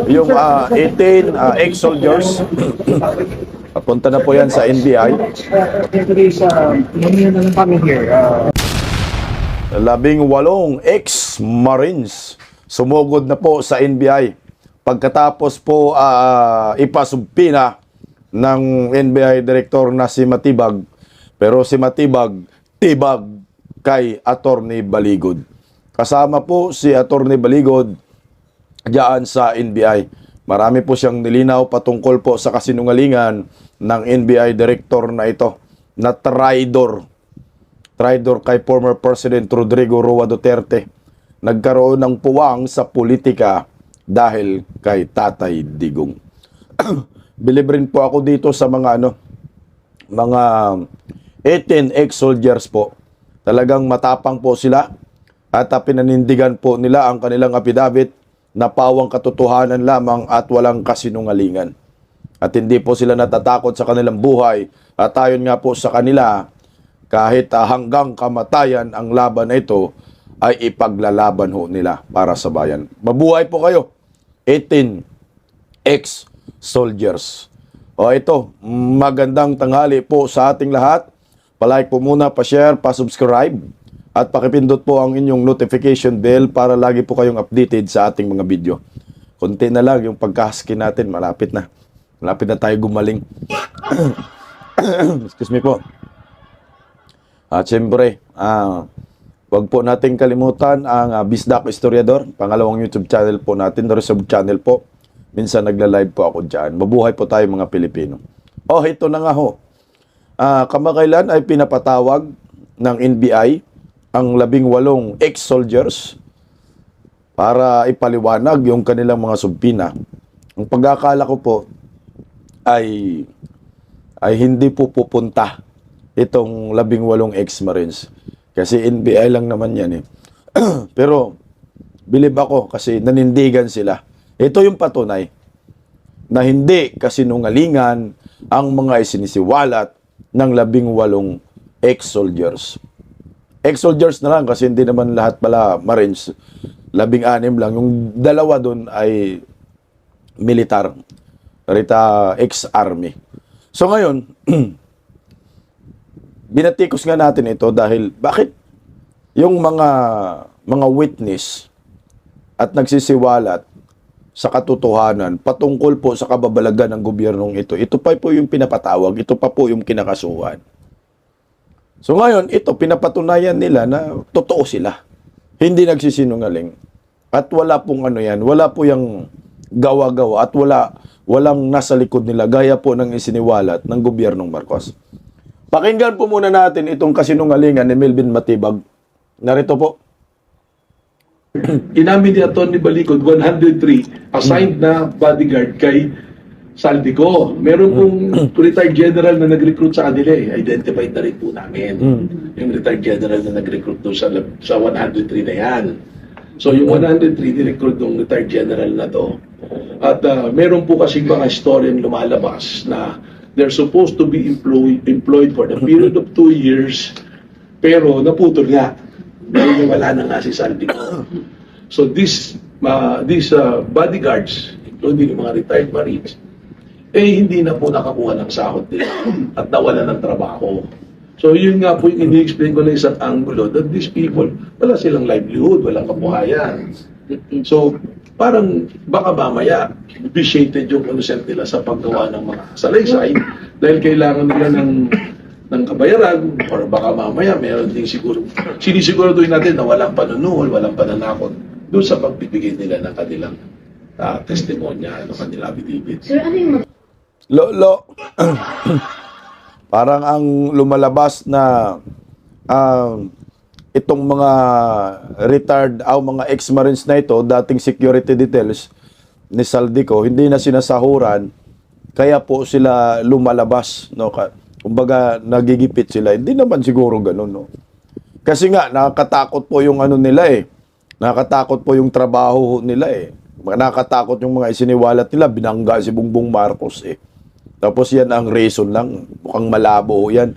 yung 18 ex-soldiers. Papunta na po yan sa NBI. Labing 8 ex-Marines sumugod na po sa NBI pagkatapos po ipasumpina ng NBI Director na si Matibag. Pero si Matibag, tibag kay Attorney Baligod. Kasama po si Attorney Baligod diyan sa NBI. Marami po siyang nilinaw patungkol po sa kasinungalingan ng NBI Director na ito na traidor. Traidor kay former President Rodrigo Roa Duterte. Nagkaroon ng puwang sa politika dahil kay Tatay Digong. Believe rin po ako dito sa mga mga 18 ex-soldiers po. Talagang matapang po sila at pinanindigan po nila ang kanilang affidavit na pawang katotohanan lamang at walang kasinungalingan. At hindi po sila natatakot sa kanilang buhay at ayon nga po sa kanila, kahit hanggang kamatayan ang laban na ito ay ipaglalaban ho nila para sa bayan. Mabuhay po kayo, 18 ex-soldiers. O ito, magandang tanghali po sa ating lahat. Palike po muna, pa-share, pa-subscribe, at pakipindot po ang inyong notification bell para lagi po kayong updated sa ating mga video. Konti na lang yung pagka-husky natin, malapit na. Malapit na tayo gumaling. Excuse me po. At syempre, wag po nating kalimutan ang Bisdak Historiador, pangalawang YouTube channel po natin, reserve channel po. Minsan nagla-live po ako dyan. Mabuhay po tayo mga Pilipino. Oh, ito na nga ho. Kamakailan ay pinapatawag ng NBI ang 18 ex-soldiers para ipaliwanag yung kanilang mga subpina. Ang pag-akala ko po ay hindi po pupunta itong 18 ex-Marines. Kasi NBI lang naman yan eh. Pero, bilib ako kasi nanindigan sila. Ito yung patunay na hindi kasinungalingan ang mga isinisiwalat ng 18 ex-soldiers. Ex-soldiers na lang kasi hindi naman lahat pala Marines. 16 lang. Yung dalawa doon ay militar. Rita ex-army. So ngayon, binatikos nga natin ito dahil bakit yung mga witness at nagsisiwalat sa katotohanan patungkol po sa kababalagan ng gobyernong ito. Ito pa po yung pinapatawag, ito pa po yung kinakasuhan. So ngayon, ito pinapatunayan nila na totoo sila. Hindi nagsisinungaling. At wala pong wala po yung gawa-gawa at walang nasa likod nila gaya po ng isiniwalat ng gobyernong Marcos. Pakinggan po muna natin itong kasinungalingan ni Melvin Matibag. Narito po. Inamin ni Atty. Baligod 103 assigned na bodyguard kay Saldico. Meron pong retired general na nag-recruit sa kanila eh. Identified na rin po namin. Yung retired general na nag-recruit doon sa 103 na yan. So yung 103 ni-recruit ng retired general na to. At meron po kasi mga historian lumalabas na they're supposed to be employed for the period of 2 years pero naputol nga. Dahil wala na nga si Saldico. So these bodyguards, including yung mga retired Marines, hindi na po nakakuha ng sahod nila at nawala ng trabaho. So yun nga po yung ini-explain ko na isang angulo that these people, wala silang livelihood, walang kabuhayan. So parang baka mamaya vitiated yung consent nila sa paggawa ng mga salaysay dahil kailangan nila ng kabayaran or baka mamaya meron din sinisiguraduhin natin na walang panunuhol, walang pananakot doon sa pagbibigay nila ng kanilang testimonya, kanilang affidavit. Sir, ano yung Lolo, parang ang lumalabas na itong mga retired mga ex-Marines na ito, dating security details ni Saldico, hindi na sinasahuran, kaya po sila lumalabas, no? Kumbaga, nagigipit sila. Hindi naman siguro ganun, no? Kasi nga, nakakatakot po yung nila eh. Nakakatakot po yung trabaho nila eh. Nakakatakot yung mga isiniwalat nila. Binangga si Bongbong Marcos eh. Tapos yan ang reason lang. Mukhang malabo yan.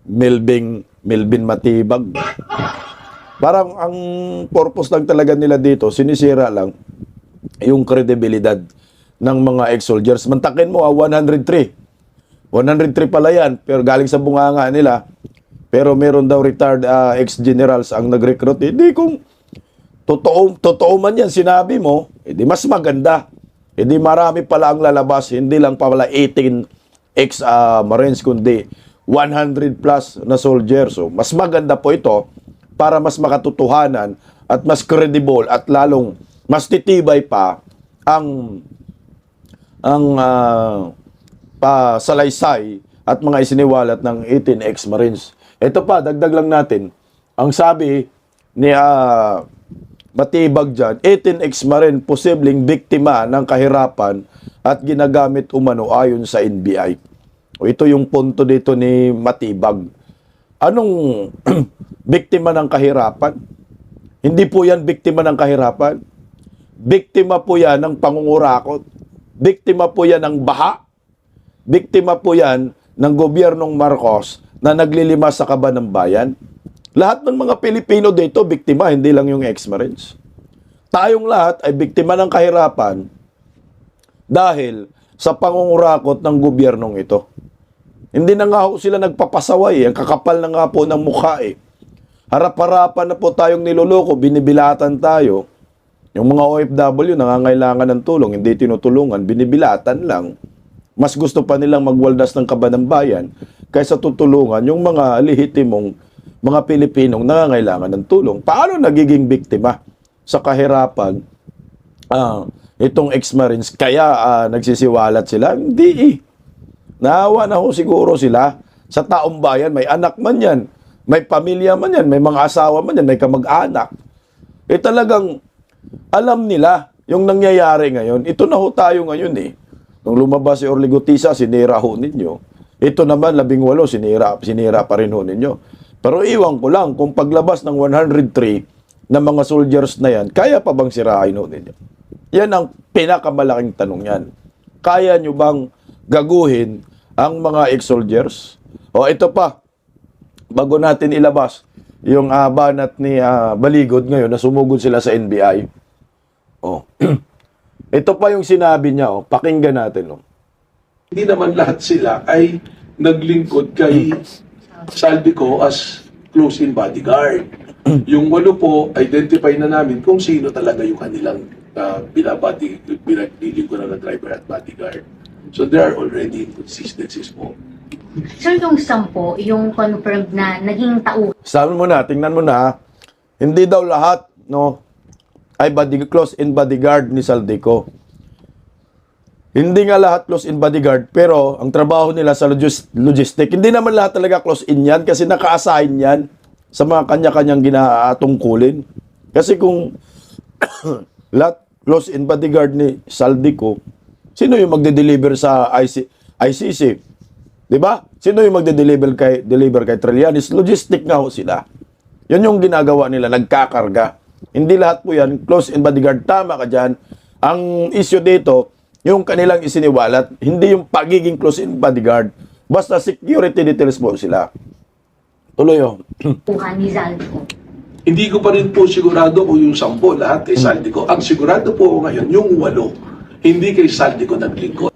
Melvin Matibag. Parang ang purpose lang talaga nila dito, sinisira lang yung kredibilidad ng mga ex-soldiers. Mantakin mo, 103. 103 pala yan, pero galing sa bunganga nila. Pero meron daw retired ex-generals ang nag-recruit. Hindi kung totoo man yan, sinabi mo, edi mas maganda. Edi marami pala ang lalabas, hindi lang pala 18 ex-Marines, kundi 100 plus na soldiers. So, mas maganda po ito para mas makatotohanan at mas credible at lalong mas titibay pa ang pasalaysay at mga isiniwalat ng 18 ex-Marines. Ito pa, dagdag lang natin. Ang sabi ni Matibag dyan, 18 ex-Marine posibleng biktima ng kahirapan at ginagamit umano ayon sa NBI. O ito yung punto dito ni Matibag. Anong biktima ng kahirapan? Hindi po yan biktima ng kahirapan. Biktima po yan ng pangungurakot. Biktima po yan ng baha. Biktima po yan ng gobyernong Marcos na naglilimas sa kaban ng bayan. Lahat ng mga Pilipino dito, biktima, hindi lang yung ex-Marines. Tayong lahat ay biktima ng kahirapan dahil sa pangungurakot ng gobyernong ito. Hindi na nga ho sila nagpapasaway. Ang kakapal na nga po ng mukha eh. Harap-harapan na po tayong niloloko, binibilatan tayo. Yung mga OFW nangangailangan ng tulong, hindi tinutulungan, binibilatan lang. Mas gusto pa nilang magwaldas ng kaban ng bayan kaysa tutulungan yung mga lehitimong mga Pilipinong nangangailangan ng tulong. Paano nagiging biktima sa kahirapan itong ex-Marines? Kaya nagsisiwalat sila? Hindi eh. Naawa na ho siguro sila sa taong bayan. May anak man yan, may pamilya man yan, may mga asawa man yan, may kamag-anak. Eh talagang alam nila yung nangyayari ngayon. Ito na ho tayo ngayon eh. Nung lumabas si Orly Gutisa, sinira ho ninyo. Ito naman, 18, sinira pa rin ho ninyo. Pero iwan ko lang, kung paglabas ng 103 na mga soldiers na yan, kaya pa bang sirain ho ninyo? Yan ang pinakamalaking tanong yan. Kaya nyo bang gaguhin ang mga ex-soldiers? O ito pa, bago natin ilabas yung banat ni Baligod ngayon na sumugod sila sa NBI. O, ito pa yung sinabi niya, pakinggan natin. Hindi naman lahat sila ay naglingkod kay Saldico as close-in bodyguard. Yung 8 po, identify na namin kung sino talaga yung kanilang binilingkod na driver at bodyguard. So there are already inconsistencies po. Sir, yung 10, yung confirmed na naging tauhan Sabi mo na, tingnan mo na, hindi daw lahat, no, ay close-in bodyguard ni Saldico. Hindi nga lahat close-in bodyguard, pero ang trabaho nila sa logistic, hindi naman lahat talaga close-in yan kasi naka-assign yan sa mga kanya-kanyang ginatungkulin. Kasi kung lahat close-in bodyguard ni Saldico, sino yung magde-deliver sa ICC? Diba? Sino yung magde-deliver kay Trillanes? Logistic nga ho sila. Yun yung ginagawa nila, nagkakarga. Hindi lahat po yan close-in bodyguard. Tama ka dyan. Ang issue dito, yung kanilang isiniwalat, hindi yung pagiging close-in bodyguard. Basta security details po sila. Tuloy yun. ni Zaldico. Hindi ko pa rin po sigurado kung yung 10 lahat kay Saldico. Ang sigurado po ako ngayon, yung 8, hindi kay Saldico naglingkod.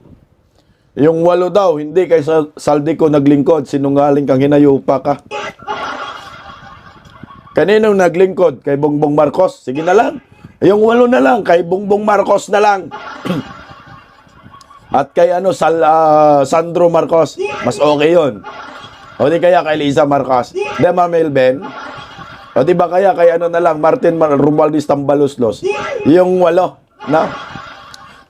Yung 8 daw, hindi kay Saldico naglingkod. Sinungaling kang hinayupa ka. Kaninong naglingkod? Kay Bongbong Marcos? Sige na lang. Yung 8 na lang, kay Bongbong Marcos na lang. At kay Sandro Marcos, mas okay yun. O di kaya kay Lisa Marcos. Di ba, Melben? O di ba kaya kay na lang, Martin Romualdez Tambaloslos. Yung 8, na?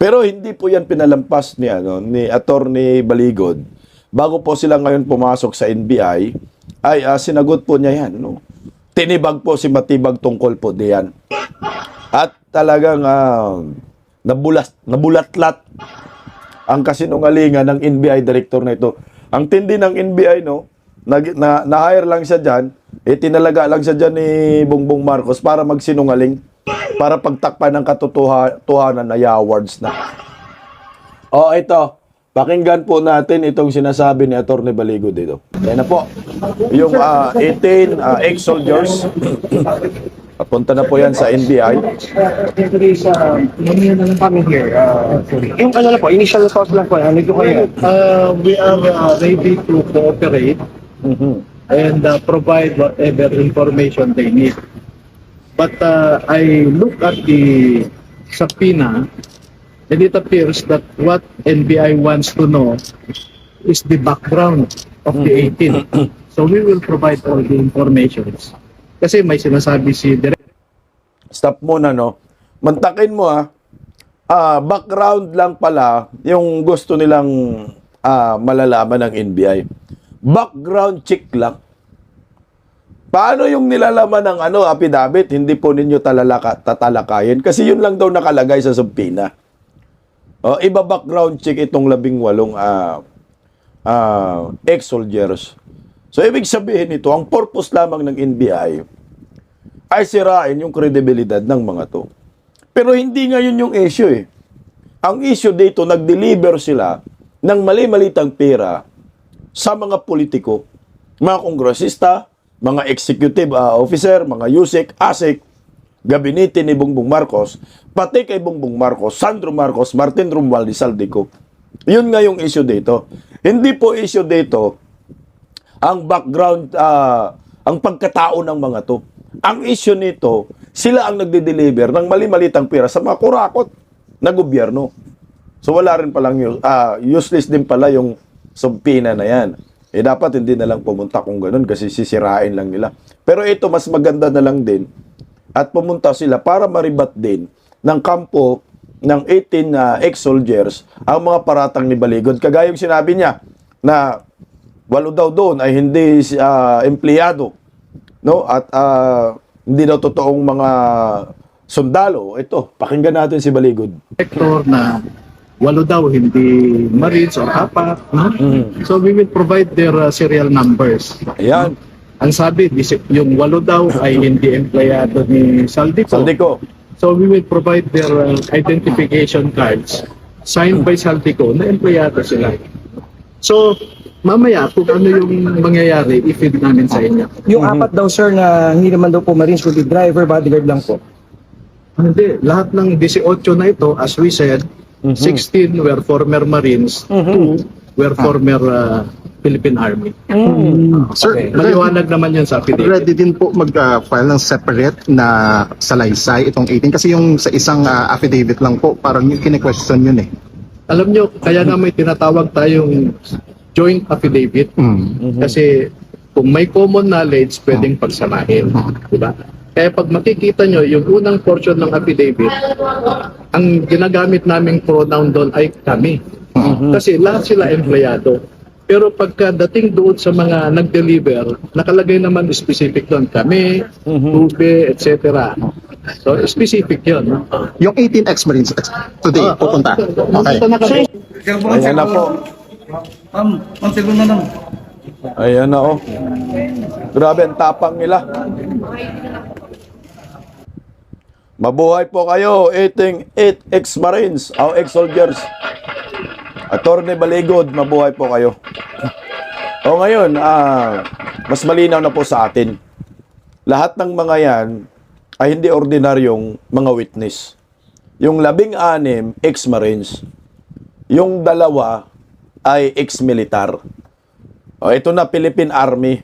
Pero hindi po yan pinalampas ni Attorney Baligod. Bago po sila ngayon pumasok sa NBI, ay sinagot po niya yan. No? Tinibag po si Matibag tungkol po diyan. At talagang nabulatlat ang kasinungalingan ng NBI director na ito. Ang tindi ng NBI, no, na-hire lang siya dyan, tinalaga lang siya dyan ni Bongbong Marcos para magsinungaling, para pagtakpan ng katotohanan na yawards na. O ito, pakinggan po natin itong sinasabi ni Atty. Baligod dito. Yan na po. Yung 18 ex-soldiers. Napunta na po yan sa NBI. Actually, mamaya na lang kami here. Sorry. Yung ano lang po, initial thoughts lang po. Ano yung kayo? We are ready to cooperate and provide whatever information they need. But I look at the subpoena and it appears that what NBI wants to know is the background of the 18. So we will provide all the informations. Kasi may sinasabi si Direk. Stop muna, no? Mantakin mo, background lang pala yung gusto nilang malalaman ng NBI. Background check lang. Paano yung nilalaman ng affidavit? Hindi po ninyo tatalakayin. Kasi yun lang daw nakalagay sa subpoena. Iba background check itong 18 ex-soldiers. So, ibig sabihin nito, ang purpose lamang ng NBI ay sirain yung kredibilidad ng mga to. Pero hindi ngayon yung issue eh. Ang issue dito, nag-deliver sila ng mali-malitang pera sa mga politiko, mga kongresista, mga executive officer, mga USEC, ASEC, gabinete ni Bongbong Marcos, pati kay Bongbong Marcos, Sandro Marcos, Martin Romualdez Saldico. Yun nga yung issue dito. Hindi po issue dito ang background, ang pagkatao ng mga to. Ang issue nito, sila ang nagde-deliver ng mali-malitang pera sa mga kurakot na gobyerno. So wala rin palang useless din pala yung subpoena na yan. Dapat hindi na lang pumunta kung ganun kasi sisirain lang nila. Pero ito, mas maganda na lang din at pumunta sila para maribat din ng kampo ng 18 ex-soldiers ang mga paratang ni Baligod. Kagaya yung sinabi niya na 8 daw doon ay hindi empleyado, no? At hindi daw totoong mga sundalo. Ito, pakinggan natin si Baligod. Sector na 8 daw hindi Marines or APAC, no? So we will provide their serial numbers. Ayan, Ang sabi, yung 8 daw ay hindi empleyado ni Saldico. Saldico. So we will provide their identification cards signed by Saldico na empleyado sila. So mamaya kung ano yung mangyayari, i-feed namin sa inyo. Yung 4 daw sir na hindi naman daw po Marines, kundi driver, bodyguard lang po. Hindi, lahat ng 18 na ito, as we said, 16 were former Marines, 2 were former Philippine Army. Sir, Maliwanag naman yan sa affidavit. ready din po mag-file ng separate na salaysay itong 18 kasi yung sa isang affidavit lang po parang yung kine-question yun eh. Alam nyo, kaya nga may tinatawag tayong joint affidavit kasi kung may common knowledge, pwedeng pagsamahin. Diba? Kaya pag makikita nyo, yung unang portion ng affidavit, ang ginagamit naming pronoun doon ay kami. Kasi lahat sila empleyado. Pero pagkadating doon sa mga nag-deliver, nakalagay naman specific doon. Kami, Tube, etc. So, specific yun. No? Yung 18 ex-Marines today pupunta. Okay. Ito na kami. Ayan na po. Ma'am, segundo lang. Ayan na, oh. Grabe ang tapang nila. Mabuhay po kayo, 18 ex-Marines, o ex-soldiers. Attorney Baligod, mabuhay po kayo. O ngayon, mas malinaw na po sa atin. Lahat ng mga yan ay hindi ordinaryong mga witness. Yung 16, ex-Marines. Yung 2 ay ex-militar. O ito na, Philippine Army.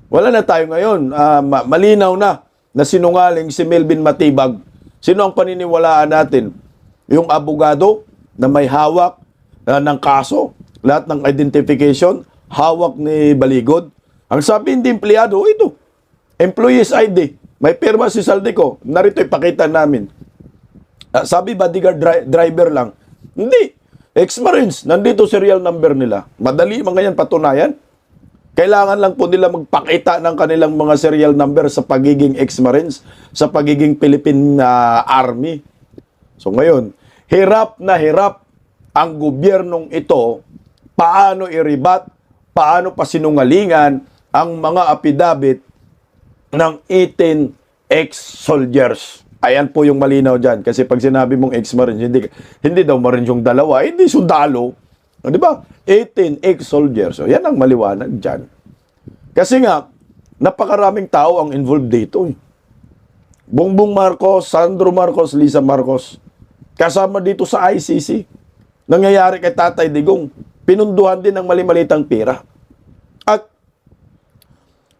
Wala na tayo ngayon. Malinaw na sinungaling si Melvin Matibag. Sino ang paniniwalaan natin? Yung abogado na may hawak ng kaso, lahat ng identification, hawak ni Baligod. Ang sabi hindi empleyado, ito, employee's ID. May pirma si Saldico. Narito ipakita namin. Sabi bodyguard driver lang. Hindi. Ex-Marines, nandito serial number nila. Madali mga yan patunayan. Kailangan lang po nila magpakita ng kanilang mga serial number sa pagiging ex-Marines, sa pagiging Philippine Army. So ngayon, hirap na hirap ang gobyernong ito paano i-rebat, paano pasinungalingan ang mga affidavit ng 18 ex-soldiers. Ayan po yung malinaw dyan. Kasi pag sinabi mong ex-Marines, hindi daw Marines yung 2, hindi sundalo. Di ba? 18 ex-soldiers. So, yan ang maliwanag dyan. Kasi nga, napakaraming tao ang involved dito. Bongbong Marcos, Sandro Marcos, Lisa Marcos, kasama dito sa ICC. Nangyayari kay Tatay Digong, pinunduhan din ng mali-malitang pera. At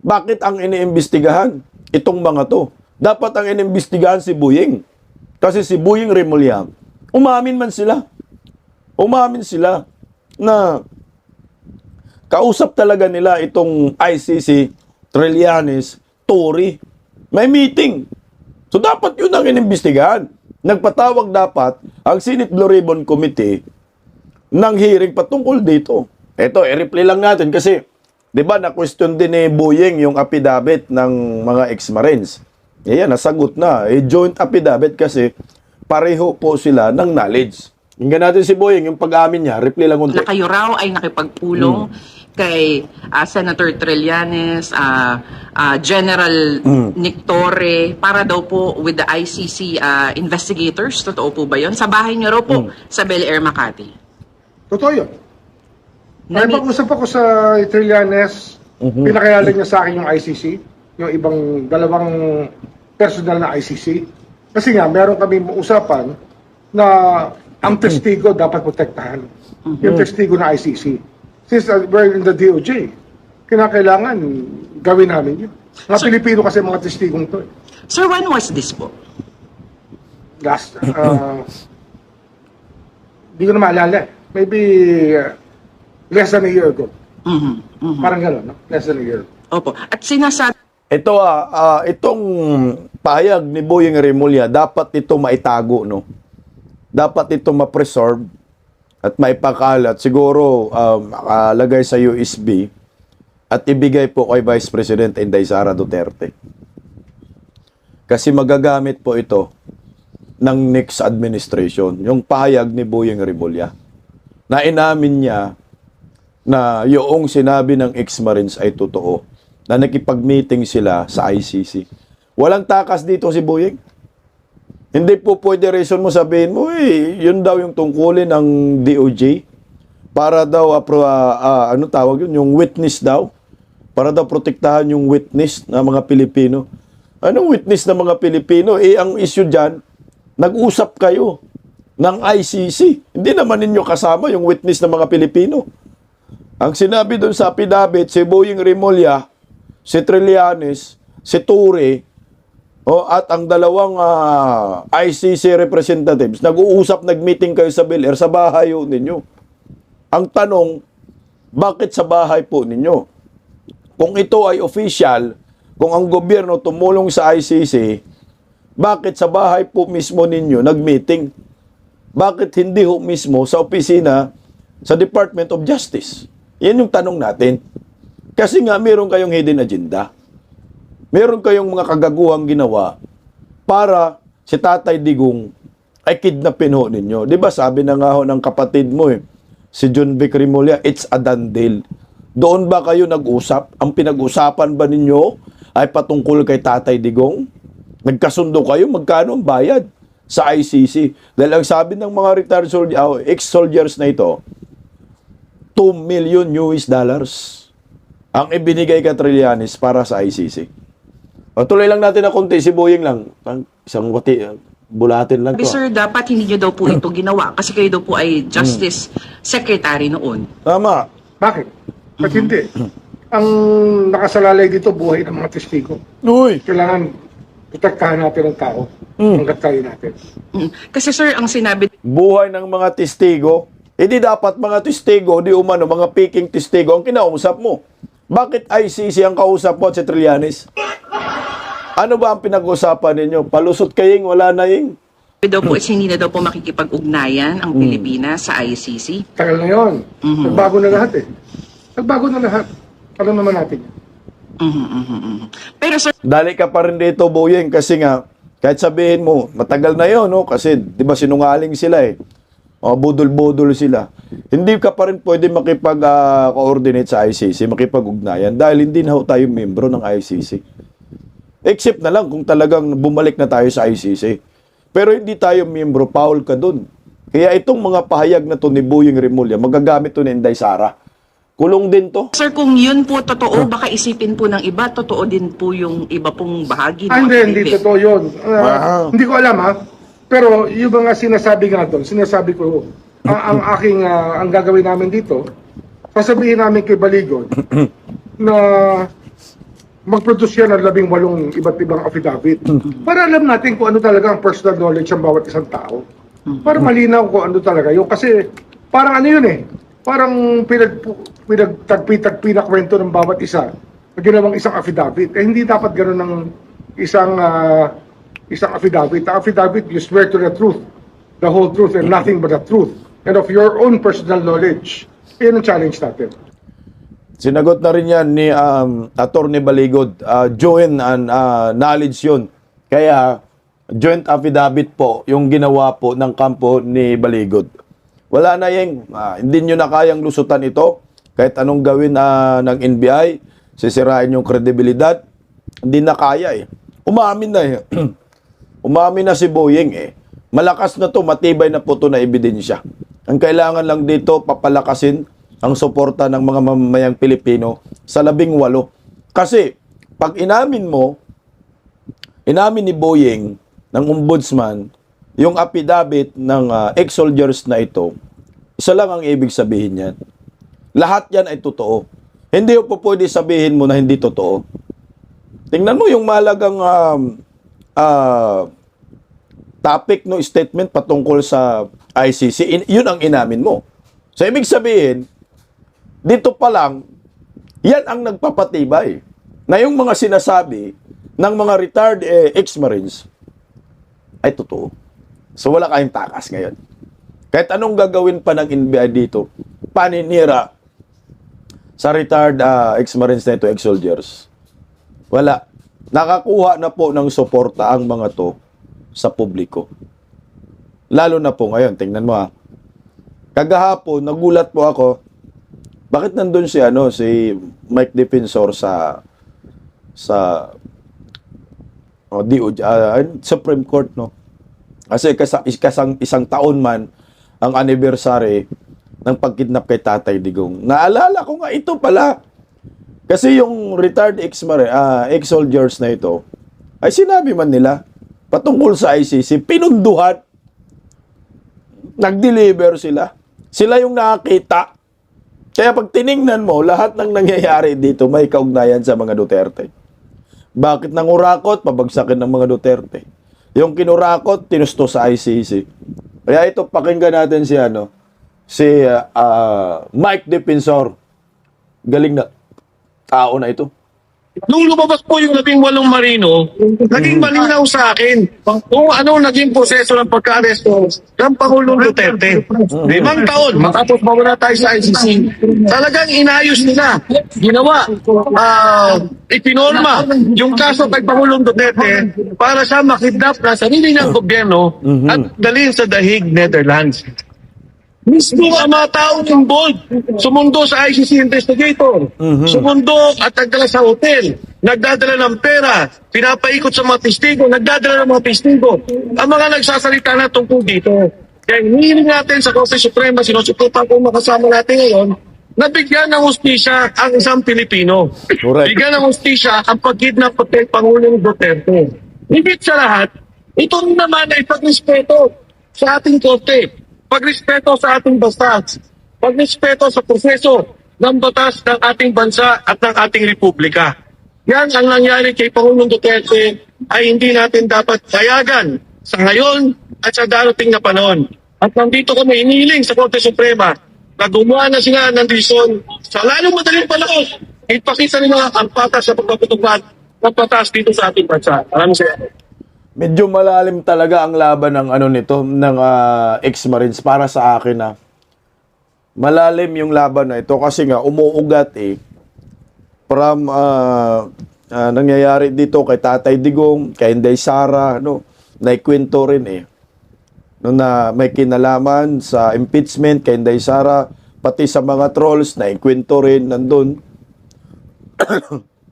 bakit ang iniimbestigahan itong mga to? Dapat ang iniimbestigahan si Boying. Kasi si Boying Remulla, umamin Umamin sila na kausap talaga nila itong ICC, Trillanes, Tory. May meeting. So dapat yun ang inimbestigahan. Nagpatawag dapat ang Senate Blue Ribbon Committee ng hearing patungkol dito. Ito, i-replay lang natin kasi, di ba, na-question din ni Boying yung affidavit ng mga ex-Marines. Ayan, nasagot na. Joint affidavit kasi pareho po sila ng knowledge. Hinggan natin si Boying, yung pag-amin niya, replay lang unti. Na kayo raw ay nakipagpulong kay Senator Trillanes, General Nick Torre, para daw po with the ICC investigators. Totoo po ba yun? Sa bahay niyo raw po sa Bel Air, Makati. Totoo yun. May Nami- pag-usap ako sa Trillanes, pinakilala niya sa akin yung ICC, yung ibang dalawang personal na ICC. Kasi nga, meron kami usapan na ang testigo dapat protektahan. Yung testigo na ICC. Since we're in the DOJ, kinakailangan gawin namin yun. Mga Pilipino kasi mga testigong to. Sir, when was this po? Last, di ko na maalala. Maybe less than a year ago. Parang gano'n, no? Less than a year. Opo. At sinasabi Ito itong pahayag ni Boying Remulla, dapat ito maitago, no? Dapat ito ma-preserve at maipakalat. Siguro makalagay sa USB at ibigay po kay Vice President Inday Sara Duterte. Kasi magagamit po ito ng next administration. Yung pahayag ni Boying Remulla na inamin niya na yung sinabi ng ex-Marines ay totoo, na nakipag-meeting sila sa ICC. Walang takas dito si Boying. Hindi po pwede reason mo sabihin mo, yun daw yung tungkulin ng DOJ para daw, ano tawag yun, yung witness daw, para daw protektahan yung witness ng mga Pilipino. Anong witness ng mga Pilipino? Ang issue dyan, nag-usap kayo ng ICC. Hindi naman ninyo kasama yung witness ng mga Pilipino. Ang sinabi doon sa affidavit, si Boying Remulla, si Trillanes, si Torre, at ang dalawang ICC representatives, nag-uusap, nag-meeting kayo sa Bel Air, sa bahay ninyo. Ang tanong, bakit sa bahay po ninyo? Kung ito ay official, kung ang gobyerno tumulong sa ICC, bakit sa bahay po mismo ninyo nag-meeting? Bakit hindi ho mismo sa opisina sa Department of Justice? Yan yung tanong natin. Kasi nga, meron kayong hidden agenda. Meron kayong mga kagaguhang ginawa para si Tatay Digong ay kidnapin ho ninyo. Di ba sabi na nga ho ng kapatid mo si John Vic Remulla, it's a done deal. Doon ba kayo nag-usap? Ang pinag-usapan ba ninyo ay patungkol kay Tatay Digong? Nagkasundo kayo, magkano ang bayad sa ICC? Dahil ang sabi ng mga retired ex-soldiers na ito, $2 million ang ibinigay ka Trillanes para sa ICC. Tuloy lang natin na konti, si Boying lang. Isang bulatin lang Sabi, to. sir, dapat hindi nyo daw po ito ginawa kasi kayo daw po ay Justice Secretary noon. Tama. Bakit? Ba't hindi? Ang nakasalalay dito, buhay ng mga testigo. Uy! Kailangan protektahan natin ang tao hanggat kaya natin. Kasi sir, ang sinabi Buhay ng mga testigo, hindi dapat mga testigo, di umano, mga peking testigo ang kinausap mo. Bakit ICC ang kausap mo at si Trillanes? Ano ba ang pinag-usapan ninyo? Palusot kayong wala na yung... daw po is hindi na daw po makikipag-ugnayan ang Pilipinas sa ICC. Tagal na yun. Nagbago na lahat Nagbago na lahat. Alam naman natin. Pero sir, Dali ka pa rin dito, Boying, kasi nga, kahit sabihin mo, matagal na yun, no? Kasi, di ba, sinungaling sila budol-budol sila. Hindi ka pa rin pwede makipag-coordinate sa ICC, makipag-ugnayan, dahil hindi na ho tayo membro ng ICC. Except na lang kung talagang bumalik na tayo sa ICC. Pero hindi tayo membro, foul ka dun. Kaya itong mga pahayag na to ni Boying Remulla, magagamit to ni Inday Sara kulong din to. Sir, kung yun po totoo, baka isipin po ng iba, totoo din po yung iba pong bahagi ng Hindi affidavit. totoo yun. Wow. Hindi ko alam ha. Pero yung mga sinasabi nga doon, sinasabi ko, ang gagawin namin dito, sasabihin namin kay Baligon na mag-produce yan ng 18 iba't ibang affidavit. Para alam natin kung ano talaga ang personal knowledge ng bawat isang tao. Para malinaw kung ano talaga yun. Kasi parang ano yun eh, parang pinagtagpi-tagpi na kwento ng bawat isa na ginawang isang affidavit. Eh hindi dapat gano'n ng isang affidavit. Ang affidavit, you swear to the truth, the whole truth and nothing but the truth, and of your own personal knowledge. Yan ang challenge natin. Sinagot na rin yan ni Attorney Baligod. Joint knowledge yun. Kaya, joint affidavit po yung ginawa po ng kampo ni Baligod. Wala na yung, hindi nyo na kayang lusutan ito. Kahit anong gawin ng NBI, sisirain yung kredibilidad. Hindi na kaya eh. Umamin na eh. Umamin na si Boyeng eh. Malakas na to, matibay na po to na ebidensya. Ang kailangan lang dito, papalakasin ang suporta ng mga mamamayang Pilipino sa 18. Kasi, pag inamin ni Boyeng ng ombudsman, yung affidavit ng ex-soldiers na ito, isa lang ang ibig sabihin yan. Lahat yan ay totoo. Hindi po pwede sabihin mo na hindi totoo. Tingnan mo yung malagang topic no statement patungkol sa ICC. Yun ang inamin mo. So, ibig sabihin, dito pa lang, yan ang nagpapatibay na yung mga sinasabi ng mga retired ex-Marines ay totoo. So, wala kayong takas ngayon. Kahit anong gagawin pa ng NBI dito, paninira sa retired ex-Marines na ito, ex-soldiers. Wala. Nakakuha na po ng suporta ang mga to sa publiko. Lalo na po ngayon, tingnan mo kagahapon, nagulat po ako, bakit nandun si Mike Defensor sa Supreme Court, no? Kasi isang taon man ang anniversary ng pagkidnap kay Tatay Digong. Naalala ko nga ito pala. Kasi yung retired ex-soldiers na ito, ay sinabi man nila, patungkol sa ICC, pinunduhan. Nag-deliver sila. Sila yung nakakita. Kaya pag tiningnan mo, lahat ng nangyayari dito may kaugnayan sa mga Duterte. Bakit nangurakot? Pabagsakin ng mga Duterte. Yung kinurakot, tinusto sa ICC. Kaya ito, pakinggan natin si Mike Defensor. Galing na tao na ito. Nung lumabas po yung 18 marino, naging malinaw sa akin kung ano naging proseso ng pagka-aresto ng Pangulong Duterte. 5 taon, matapos mawala tayo sa ICC. Talagang inayos nila, ginawa, ipinorma yung kaso kay Pangulong Duterte para siya makidnap na sarili ng gobyerno at dalhin sa The Hague, Netherlands. Mismo ang mga taong involved, sumundo sa ICC investigator, sumundo at nagdala sa hotel, nagdadala ng pera, pinapaikot sa mga testigo, nagdadala ng mga testigo. Ang mga nagsasalita na tungkol dito. Kaya hinihiling natin sa Korte Suprema, sinusuportan kong makasama natin ngayon, na bigyan ng hustisya ang isang Pilipino. Correct. Bigyan ng hustisya ang pagkidnap kay Pangulong Duterte. Higit sa lahat, ito naman ay pagrespeto sa ating korte. Pagrespeto sa ating batas, pagrespeto sa proseso ng batas ng ating bansa at ng ating republika. Yan ang nangyari kay Pangulong Duterte ay hindi natin dapat payagan sa ngayon at sa darating na panahon. At nandito kami inihiling sa Korte Suprema na gumawa na sila ng desisyon sa lalong madaling panahon. Ipakita nila ang patas sa pagpapatupad ng batas dito sa ating bansa. Maraming salamat. Medyo malalim talaga ang laban ng ng ex-Marines para sa akin malalim yung laban na ito kasi nga umuugat from nangyayari dito kay Tatay Digong, kay Inday Sara, naikwento rin na may kinalaman sa impeachment kay Inday Sara, pati sa mga trolls naikwento rin nandun.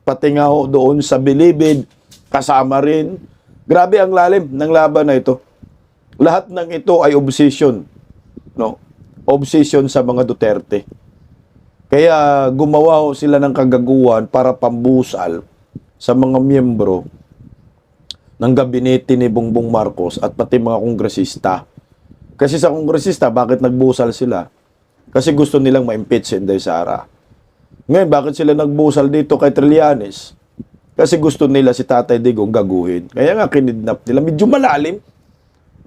Pati nga doon sa Bilibid kasama rin. Grabe ang lalim ng laban na ito. Lahat ng ito ay obsession. Obsession sa mga Duterte. Kaya gumawa ho sila ng kagaguhan para pambusal sa mga miyembro ng gabinete ni Bongbong Marcos at pati mga kongresista. Kasi sa kongresista, bakit nagbusal sila? Kasi gusto nilang ma-impeach si Inday Sara. Ngayon, bakit sila nagbusal dito kay Trillanes? Kasi gusto nila si Tatay Digong gaguhin. Kaya nga kinidnap nila. Medyo malalim.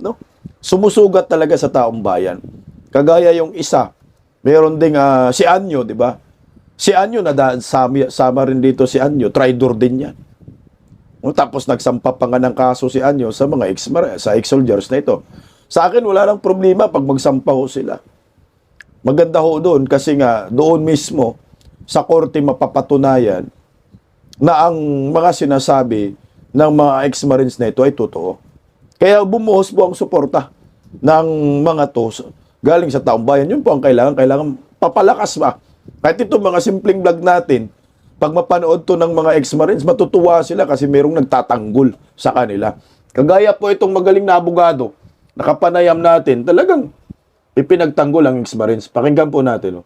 No? Sumusugat talaga sa taong bayan. Kagaya yung isa, meron ding si Anyo, di ba? Si Anyo, sama rin dito si Anyo, traitor din yan. No, tapos nagsampa pa nga ng kaso si Anyo sa mga ex-soldiers na ito. Sa akin, wala nang problema pag magsampa ho sila. Maganda ho doon kasi nga doon mismo sa korte mapapatunayan na ang mga sinasabi ng mga ex-marines na ito ay totoo. Kaya bumuhos po ang suporta ng mga to galing sa taong bayan. Yun po ang kailangan papalakas ba. Kahit itong mga simpleng vlog natin, pag mapanood to ng mga ex-marines, matutuwa sila kasi merong nagtatanggol sa kanila. Kagaya po itong magaling na abogado, nakapanayam natin, talagang ipinagtanggol ang ex-marines. Pakinggan po natin.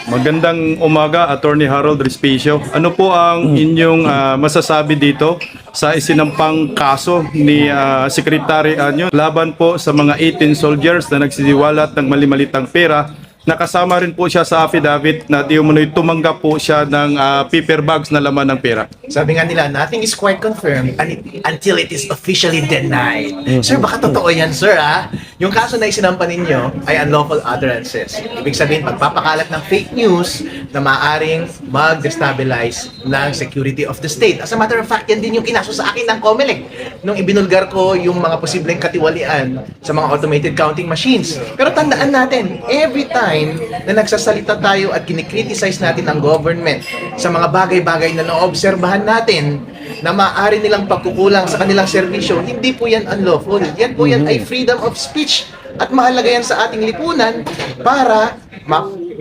Magandang umaga, Attorney Harold Respicio. Ano po ang inyong masasabi dito sa isinampang kaso ni Secretary Anyo laban po sa mga 18 soldiers na nagsisiwalat ng mali-malitang pera? Nakasama rin po siya sa affidavit na di umano'y tumanggap po siya ng paper bags na laman ng pera. Sabi nga nila, nothing is quite confirmed until it is officially denied. Sir, baka totoo yan, sir, ha? Yung kaso na isinampa ninyo ay unlawful utterances. Ibig sabihin, pagpapakalat ng fake news na maaring mag-destabilize ng security of the state. As a matter of fact, yan din yung kinaso sa akin ng COMELEC nung ibinulgar ko yung mga posibleng katiwalian sa mga automated counting machines. Pero tandaan natin, every time na nagsasalita tayo at kinikriticize natin ang government sa mga bagay-bagay na naobserbahan natin na maaari nilang pagkukulang sa kanilang serbisyo, hindi po yan unlawful. Yan po yan ay freedom of speech. At mahalaga yan sa ating lipunan para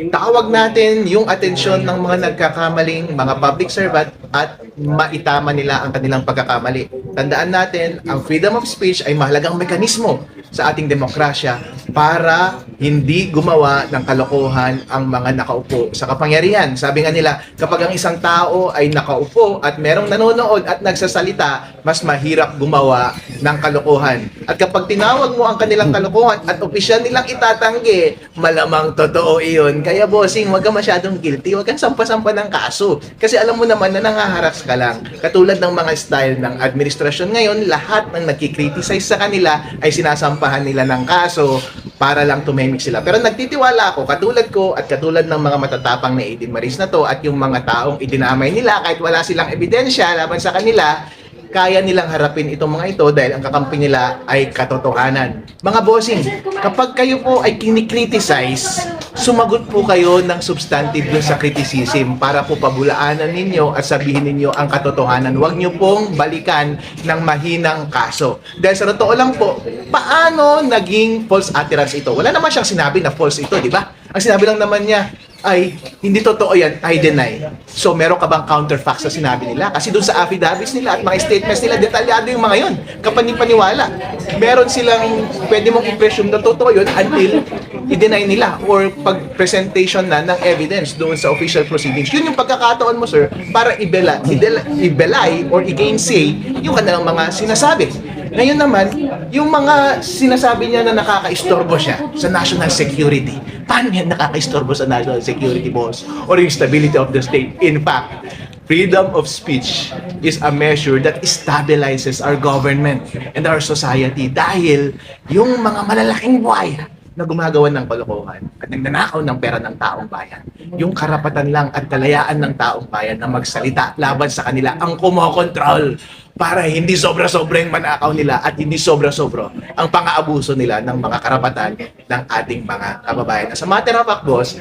tawag natin yung atensyon ng mga nagkakamaling mga public servant at maitama nila ang kanilang pagkakamali. Tandaan natin, ang freedom of speech ay mahalagang mekanismo sa ating demokrasya para hindi gumawa ng kalokohan ang mga nakaupo sa kapangyarihan. Sabi nga nila, kapag ang isang tao ay nakaupo at merong nanonood at nagsasalita, mas mahirap gumawa ng kalokohan. At kapag tinawag mo ang kanilang kalokohan at opisyal nilang itatanggi, malamang totoo iyon. Kaya bossing, wag ka masyadong guilty, wag kang sampa-sampa ng kaso. Kasi alam mo naman na nangaharap ka lang. Katulad ng mga style ng administrasyon ngayon, lahat ng nagkikriticize sa kanila ay sinasampahan nila ng kaso para lang tumemik sila. Pero nagtitiwala ako, katulad ko at katulad ng mga matatapang na 18 Maris na to at yung mga taong idinamay nila kahit wala silang ebidensya laban sa kanila, kaya nilang harapin itong mga ito dahil ang kakampi nila ay katotohanan. Mga bossing, kapag kayo po ay kinikriticize, sumagot po kayo ng substantive dun sa criticism para po pabulaanan ninyo at sabihin ninyo ang katotohanan. Huwag nyo pong balikan ng mahinang kaso. Dahil sa totoo lang po, paano naging false utterance ito? Wala naman siyang sinabi na false ito, di ba? Ang sinabi lang naman niya ay hindi totoo yan, I deny. So meron ka bang counterfacts sa sinabi nila? Kasi doon sa affidavits nila at mga statements nila, detalyado yung mga yun. Kapani-paniwala. Meron silang pwede mong impression na totoo yun until i-deny nila or pag-presentation na ng evidence doon sa official proceedings. Yun yung pagkakataon mo, sir, para ibelay or i-gainsay yung kanilang mga sinasabi. Ngayon naman, yung mga sinasabi niya na nakaka-istorbo siya sa national security. Paano yan nakaka-istorbo sa national security, boss? Or yung stability of the state? In fact, freedom of speech is a measure that stabilizes our government and our society dahil yung mga malalaking buhay na gumagawa ng kalokohan at nagnanakaw ng pera ng taong bayan, yung karapatan lang at kalayaan ng taong bayan na magsalita laban sa kanila ang kumokontrol para hindi sobra-sobra yung manakaw nila at hindi sobra-sobra ang pang-aabuso nila ng mga karapatan ng ating mga kababayan. Sa matter of fact, boss,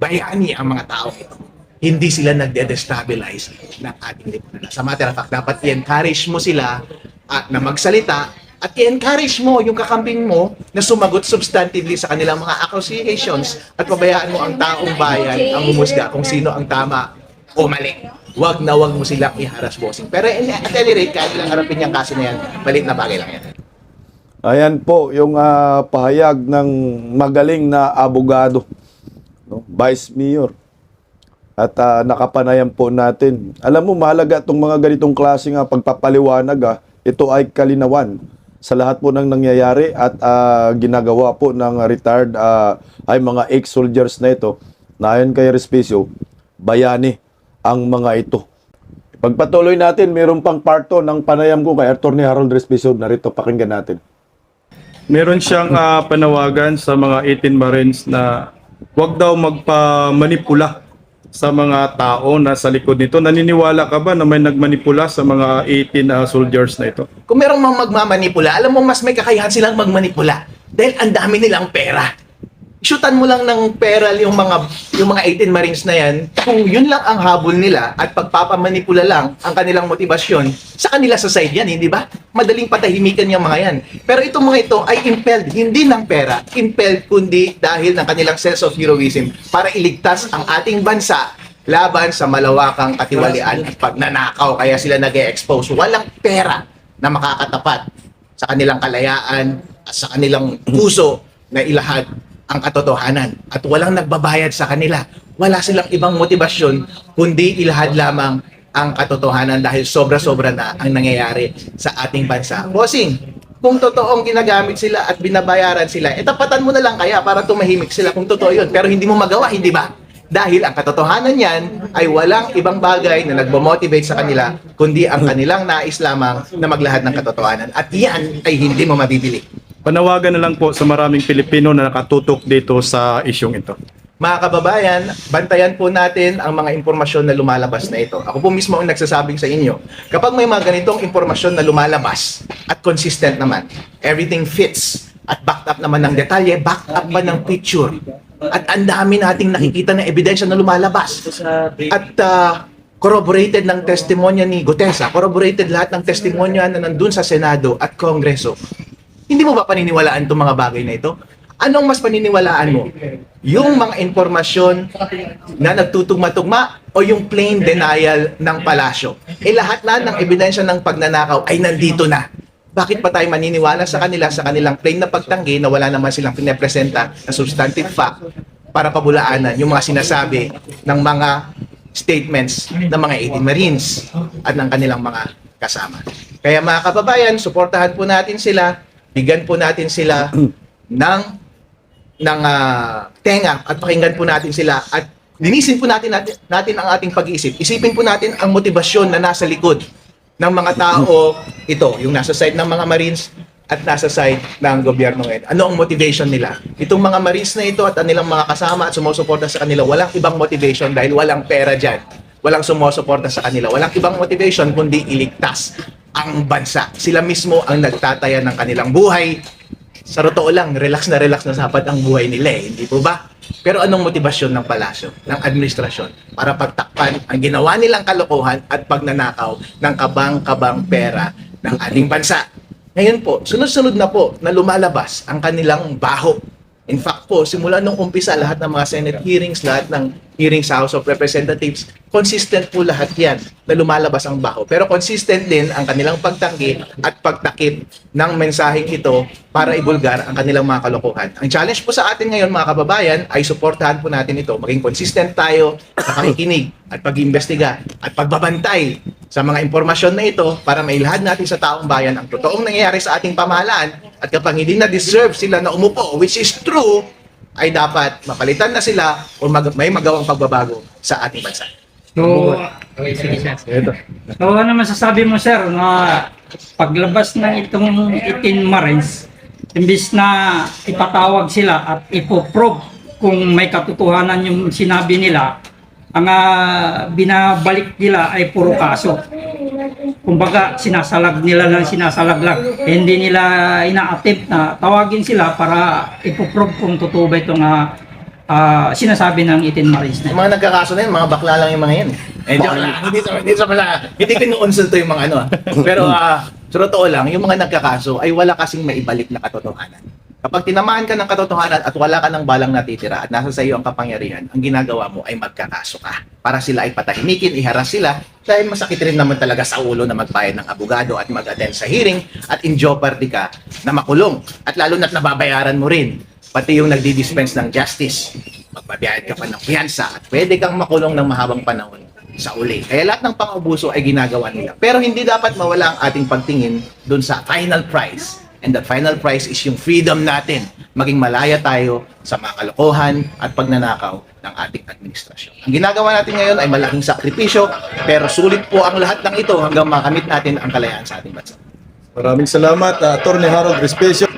bayani ang mga tao ito. Hindi sila nagde-destabilize ng ating lipunan. Sa matter of fact, dapat i-encourage mo sila at na magsalita at i-encourage mo yung kakamping mo na sumagot substantively sa kanilang mga accusations at pabayaan mo ang taong bayan ang humusga kung sino ang tama o mali. Wag na wag mo silang i-harass, bossing. Pero at any rate, kahit lang harapin niyang kaso na yan, maliit na bagay lang yan. Ayan po yung pahayag ng magaling na abogado, no? Vice Mayor at nakapanayam po natin. Alam mo, mahalaga itong mga ganitong klase nga pagpapaliwanag. Ito ay kalinawan sa lahat po ng nangyayari at ginagawa po ng retired ay mga ex-soldiers na ito. Na ayon kay Respicio, bayani ang mga ito. Pagpatuloy natin, mayroon pang part 2 ng panayam ko kay Atty. Harold Respicio. Narito, pakinggan natin. Meron siyang panawagan sa mga 18 Marines na huwag daw magpamanipula sa mga tao na sa likod nito. Naniniwala ka ba na may nagmanipula sa mga 18 soldiers na ito? Kung merong mga magmamanipula, alam mo mas may kakayahan silang magmanipula dahil ang dami nilang pera. Shootan mo lang ng pera yung mga 18 Marines na yan, kung yun lang ang habol nila at pagpapamanipula lang ang kanilang motibasyon, sa kanila sa side yan, hindi ba? Madaling patahimikan yung mga yan. Pero itong mga ito ay impelled, hindi ng pera, impelled kundi dahil ng kanilang sense of heroism para iligtas ang ating bansa laban sa malawakang katiwalian at pagnanakaw. Kaya sila nag-e-expose. Walang pera na makakatapat sa kanilang kalayaan at sa kanilang puso na ilahad ang katotohanan at walang nagbabayad sa kanila. Wala silang ibang motibasyon kundi ilahad lamang ang katotohanan dahil sobra-sobra na ang nangyayari sa ating bansa. Bossing, kung totoong ginagamit sila at binabayaran sila, tapatan mo na lang kaya para tumahimik sila kung totoo yun. Pero hindi mo magawa, hindi ba? Dahil ang katotohanan yan ay walang ibang bagay na nagbo-motivate sa kanila kundi ang kanilang nais lamang na maglahad ng katotohanan. At yan ay hindi mo mabibili. Panawagan na lang po sa maraming Pilipino na nakatutok dito sa isyong ito. Mga kababayan, bantayan po natin ang mga impormasyon na lumalabas na ito. Ako po mismo ang nagsasabing sa inyo, kapag may mga ganitong impormasyon na lumalabas at consistent naman, everything fits at backed up naman ng detalye, backed up pa ng picture. At ang dami nating nakikita na ebidensya na lumalabas. At corroborated ng testimonya ni Gutesa, corroborated lahat ng testimonya na nandun sa Senado at Kongreso. Hindi mo ba paniniwalaan itong mga bagay na ito? Anong mas paniniwalaan mo? Yung mga impormasyon na nagtutugma-tugma o yung plain denial ng palasyo? Lahat na ng ebidensya ng pagnanakaw ay nandito na. Bakit pa tayo maniniwala sa kanila sa kanilang plain na pagtanggi na wala naman silang pinapresenta na substantive fact para pabulaanan yung mga sinasabi ng mga statements ng mga 18 Marines at ng kanilang mga kasama. Kaya mga kababayan, suportahan po natin sila. Bigyan po natin sila ng tenga at pakinggan po natin sila at linisin po natin ang ating pag-iisip. Isipin po natin ang motibasyon na nasa likod ng mga tao ito, yung nasa side ng mga Marines at nasa side ng gobyerno ngayon. Ano ang motivation nila? Itong mga Marines na ito at anilang mga kasama at sumusuporta sa kanila, walang ibang motivation dahil walang pera dyan. Walang sumusuporta sa kanila. Walang ibang motivation kundi iligtas ang bansa. Sila mismo ang nagtataya ng kanilang buhay. Sa totoo lang, relax na dapat ang buhay nila hindi po ba? Pero anong motibasyon ng palasyo, ng administrasyon para pagtakpan ang ginawa nilang kalokohan at pagnanakaw ng kabang-kabang pera ng ating bansa? Ngayon po, sunod-sunod na po na lumalabas ang kanilang baho. In fact po, simula nung umpisa, lahat ng mga Senate hearings, lahat ng hearings sa House of Representatives, consistent po lahat yan na lumalabas ang baho. Pero consistent din ang kanilang pagtanggi at pagtakip ng mensaheng ito para ibulgar ang kanilang mga kalokohan. Ang challenge po sa atin ngayon mga kababayan ay suportahan po natin ito. Maging consistent tayo sa pakikinig at pag-imbestiga at pagbabantay sa mga impormasyon na ito para mailahad natin sa taong bayan ang totoong nangyayari sa ating pamahalaan at kapag hindi na deserve sila na umupo, which is true, ay dapat mapalitan na sila o may magawang pagbabago sa ating bansa. So, ano masasabi mo sir na paglabas ng itong 18 Marines, imbis na ipatawag sila at ipoprove kung may katotohanan yung sinabi nila, ang binabalik nila ay puro kaso. Kumbaga, sinasalag lang. Hindi nila ina-attempt na tawagin sila para ipoprove kung totoo ba itong sinasabi ng 18 Marines na. Yung mga nagkakaso na yun, mga bakla lang yung mga yan. Joke lang. Hindi kinuunsulto yung mga Pero sa totoo lang, yung mga nagkakaso ay wala kasing maibalik na katotohanan. Kapag tinamaan ka ng katotohanan at wala ka ng balang natitira at nasa sa iyo ang kapangyarihan, ang ginagawa mo ay magkakaso ka. Para sila ay patahimikin, iharas sila, dahil masakit rin naman talaga sa ulo na magbayad ng abogado at mag-attend sa hearing at in jeopardy ka na makulong. At lalo na't nababayaran mo rin, pati yung nagdi-dispense ng justice. magbabayad ka pa ng piyansa at pwede kang makulong ng mahabang panahon sa uli. Kaya lahat ng pang-abuso ay ginagawa nila. Pero hindi dapat mawala ang ating pagtingin dun sa final prize. And that final prize is yung freedom natin. Maging malaya tayo sa mga kalokohan at pagnanakaw ng ating administrasyon. Ang ginagawa natin ngayon ay malaking sakripisyo, pero sulit po ang lahat ng ito hanggang makamit natin ang kalayaan sa ating bansa. Maraming salamat, Attorney Harold Respicio.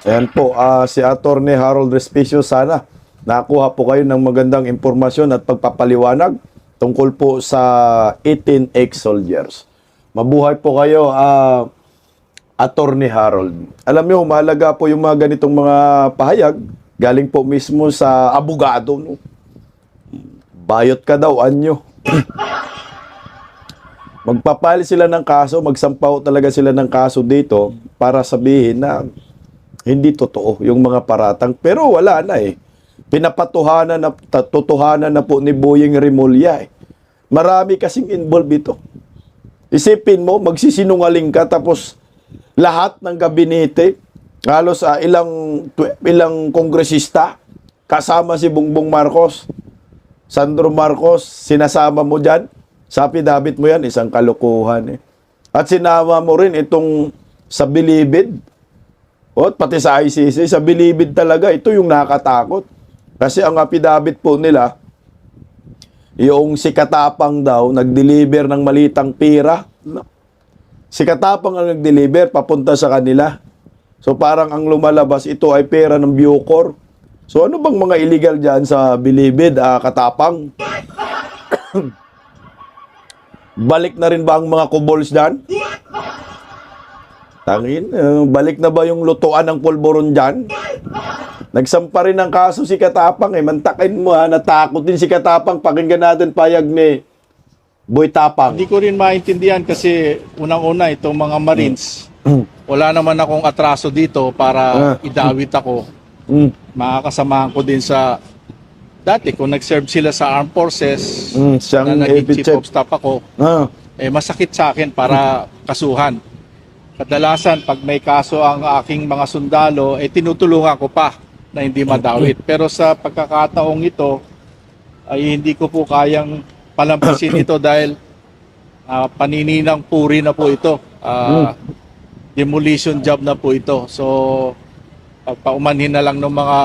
Ayan po, si Attorney Harold Respicio, sana nakuha po kayo ng magandang impormasyon at pagpapaliwanag tungkol po sa 18 ex-soldiers. Mabuhay po kayo, Attorney Harold. Alam niyo, mahalaga po yung mga ganitong mga pahayag galing po mismo sa abogado. No? Bayot ka daw, anyo. Magpapali sila ng kaso, magsampaw talaga sila ng kaso dito para sabihin na hindi totoo yung mga paratang. Pero wala na eh. Totohanan na po ni Boyeng Rimulya eh. Marami kasing involved ito. Isipin mo, magsisinungaling ka tapos lahat ng gabinete, halos ilang kongresista, kasama si Bongbong Marcos, Sandro Marcos, sinasama mo dyan, sa affidavit mo yan, isang kalokohan eh. At sinama mo rin itong sa Bilibid, o pati sa ICC, sa Bilibid talaga, ito yung nakatakot. Kasi ang affidavit po nila, yung si Katapang daw, nag-deliver ng malitang pira. Si Katapang ang nag-deliver, papunta sa kanila. So parang ang lumalabas, ito ay pera ng Bucor. So ano bang mga illegal dyan sa Bilibid, Katapang? Balik na rin ba ang mga kubols dyan? Tangin, balik na ba yung lutuan ng pulburon dyan? Nagsampa rin ng kaso si Katapang eh. Mantakin mo ha, natakot din si Katapang. Pakinggan natin payag ni Boy Tapang. Hindi ko rin maintindihan kasi unang-una itong mga Marines, wala naman akong atraso dito para idawit ako. Makakasamahan ko din sa dati kung nag-serve sila sa Armed Forces, siyang na naging heavy chief check. of staff ako, masakit sa akin para kasuhan. Kadalasan pag may kaso ang aking mga sundalo, tinutulungan ko pa na hindi madawit. Pero sa pagkakataong ito, ay hindi ko po kayang palampasin ito dahil panininang puri na po ito. Demolition job na po ito. So, paumanhin na lang ng mga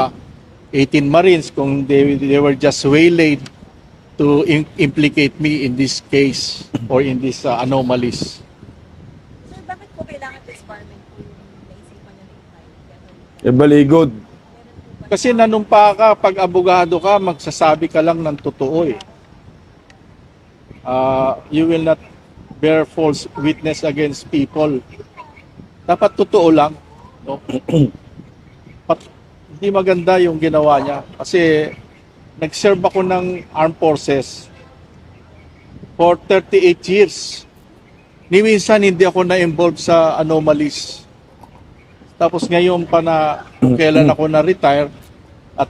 18 Marines kung they were just waylaid to implicate me in this case or in these anomalies. Sir, bakit po kailangan disbarment po yung naisipan niyo ng time? Baligod. Kasi nanumpa ka, pag abogado ka, magsasabi ka lang ng totoo eh. You will not bear false witness against people. Dapat totoo lang. No? Hindi maganda yung ginawa niya. Kasi nag-serve ako ng Armed Forces for 38 years. Ni minsan hindi ako na-involved sa anomalies. Tapos ngayon pa na kailan ako na-retire at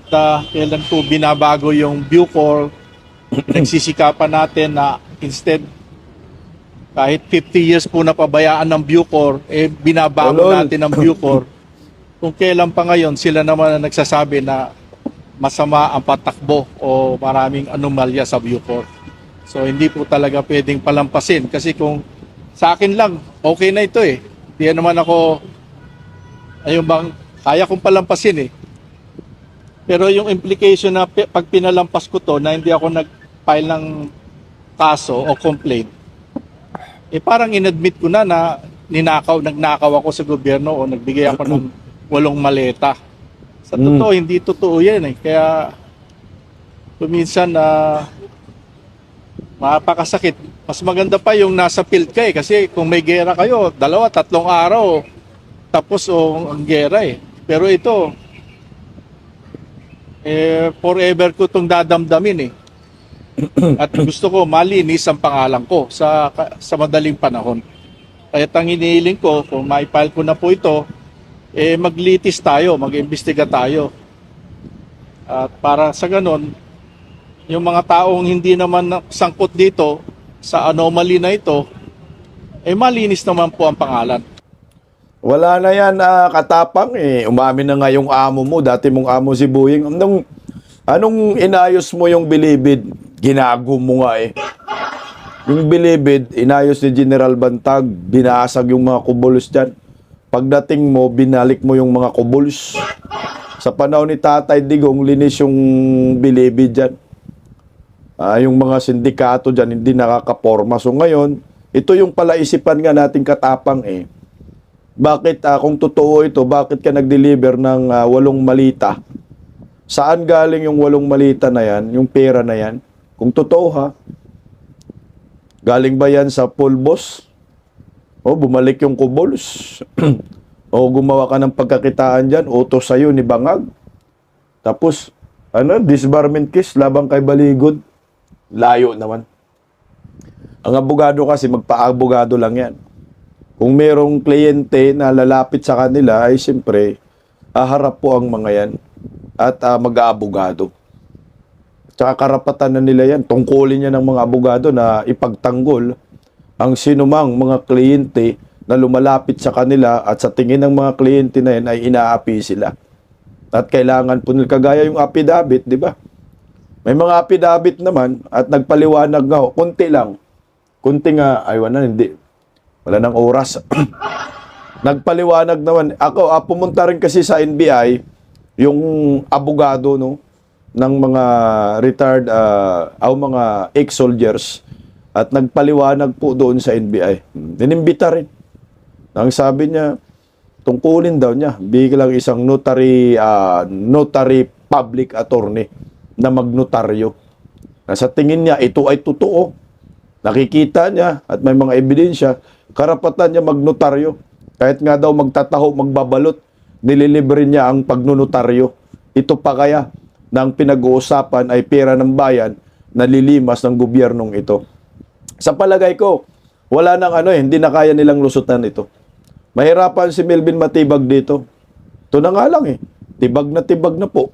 kailan ko binabago yung Bucor, nagsisikapan natin na instead kahit 50 years po na pabayaan ng Bucor, binabago natin ang Bucor. Kung kailan pa ngayon sila naman na nagsasabi na masama ang patakbo o maraming anomalya sa Bucor. So hindi po talaga pwedeng palampasin kasi kung sa akin lang, okay na ito eh. Hindi naman ako ayun bang kaya kong palampasin eh. Pero yung implication na pag pinalampas ko to na hindi ako nag-file ng kaso o complaint, parang inadmit ko na nagnakaw ako sa gobyerno o nagbigay ako ng 8 maleta. Sa totoo, hindi totoo yan eh. Kaya minsan mapakasakit. Mas maganda pa yung nasa field ka eh. Kasi kung may gera kayo, 2-3 araw tapos ang gera eh. Pero ito, forever ko itong dadamdamin eh. At gusto ko malinis ang pangalan ko sa madaling panahon. Kaya ang hinihiling ko, kung maipile ko na po ito, maglitis tayo, mag-imbestiga tayo. At para sa ganon, yung mga taong hindi naman sangkot dito sa anomaly na ito, malinis naman po ang pangalan. Wala na yan, Katapang eh. Umamin na nga yung amo mo, dati mong amo si Boyeng. Anong inayos mo yung Bilibid? Ginago mo nga eh. Yung Bilibid, inayos ni General Bantag, binasag yung mga kubulos dyan. Pagdating mo, binalik mo yung mga kubulos. Sa panahon ni Tatay Digong, linis yung Bilibid dyan. Yung mga sindikato dyan, hindi nakakaporma. So ngayon, ito yung palaisipan nga nating katapang eh. Bakit, kung totoo ito, bakit ka nag-deliver ng 8 malita? Saan galing yung 8 malita na yan, yung pera na yan? Kung totoo ha, galing ba yan sa pulbos? O bumalik yung kubols? O gumawa ka ng pagkakitaan dyan, utos sa'yo ni Bangag? Tapos, disbarment case labang kay Baligod? Layo naman. Ang abogado kasi, magpa-abogado lang yan. Kung merong kliyente na lalapit sa kanila, ay siyempre, haharap po ang mga yan at mag-aabogado. Tsaka karapatan na nila yan. Tungkulin niya ng mga abogado na ipagtanggol ang sinumang mga kliyente na lumalapit sa kanila at sa tingin ng mga kliyente na yan ay inaapi sila. At kailangan po nila, kagaya yung affidavit, di ba? May mga affidavit naman at nagpaliwanag nga, kunti lang. Kunti nga, hindi. Wala nang oras. Nagpaliwanag naman. Ako, pumunta rin kasi sa NBI, yung abogado no ng mga retired mga ex-soldiers at nagpaliwanag po doon sa NBI. Inimbita rin. Ang sabi niya, tungkulin daw niya biglang isang notary public attorney na magnotaryo. Na sa tingin niya ito ay totoo. Nakikita niya at may mga ebidensya, karapatan niya magnotaryo. Kahit nga daw magtataho, magbabalot, nililibre niya ang pagnunotaryo. Ito pa kaya ng pinag-uusapan ay pera ng bayan na lilimas ng gobyernong ito. Sa palagay ko, wala nang hindi na kaya nilang lusutan ito. Mahirapan si Melvin Matibag dito. Ito na nga lang tibag na po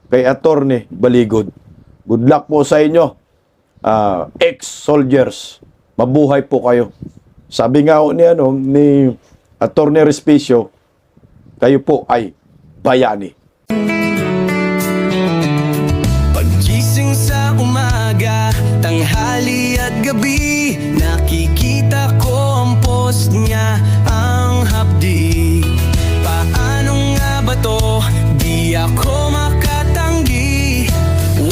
kay Attorney Baligod. Good luck po sa inyo, ex-soldiers. Mabuhay po kayo. Sabi nga ni Attorney Respicio, kayo po ay bayani. Paggising sa umaga, tanghali at gabi, nakikita ko ang post niya, ang hapdi. Paano nga ba to? Di ako makatanggi.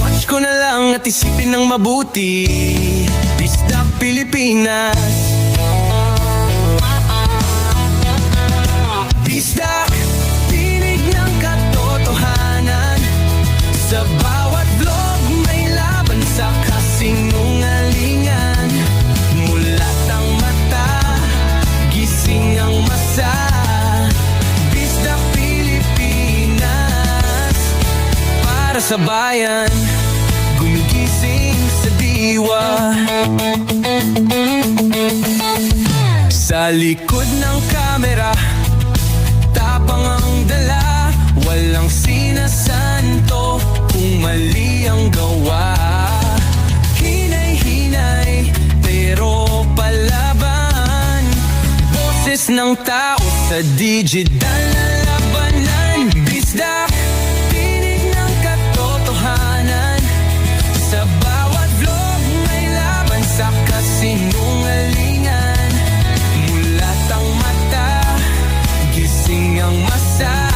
Watch ko na lang at isipin ng mabuti. Bisdak Pilipinas. Bisdak, tinig ng katotohanan. Sa bawat vlog may laban sa kasinungalingan. Mulat ang mata, gising ang masa. Bisdak Pilipinas, para sa bayan, gumigising sa diwa. Sa likod ng kamera, tapang ang dala, walang sinasanto kung mali ang gawa. Hinay-hinay, pero palaban. Boses ng tao sa digital na labanan. Bisdak, tinig ng katotohanan. Sa bawat vlog may laban sa kasinungalingan. Mulat ang mata, gising ang masa.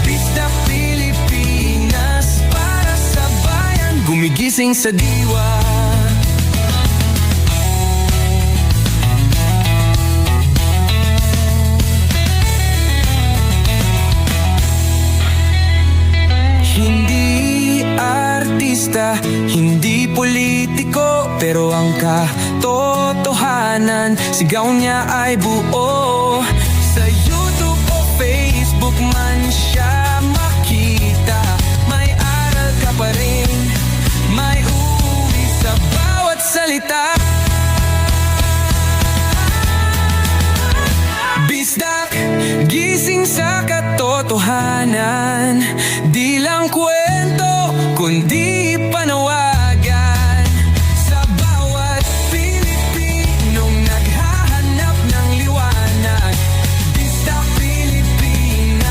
Bisdak Pilipinas, para sa bayan, gumigising sa diwa. Hindi artista, hindi politiko, pero ang katotohanan, sigaw niya ay buo. Sa YouTube o Facebook man siya makita, may aral ka pa rin, may uri sa bawat salita. Bisdak, gising sa katotohanan, di lang kwento, kundi panawagan. Sa bawat Pilipinong naghahanap ng liwanag, Bisdak Pilipinas,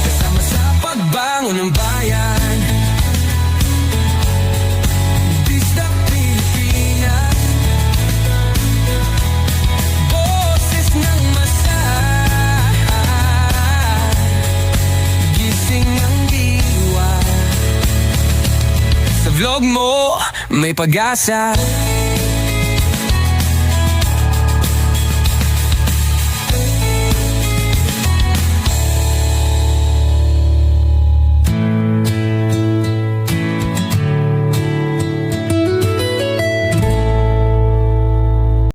kasama sa pagbangon ng bayan. tunog mo, may pag-asa.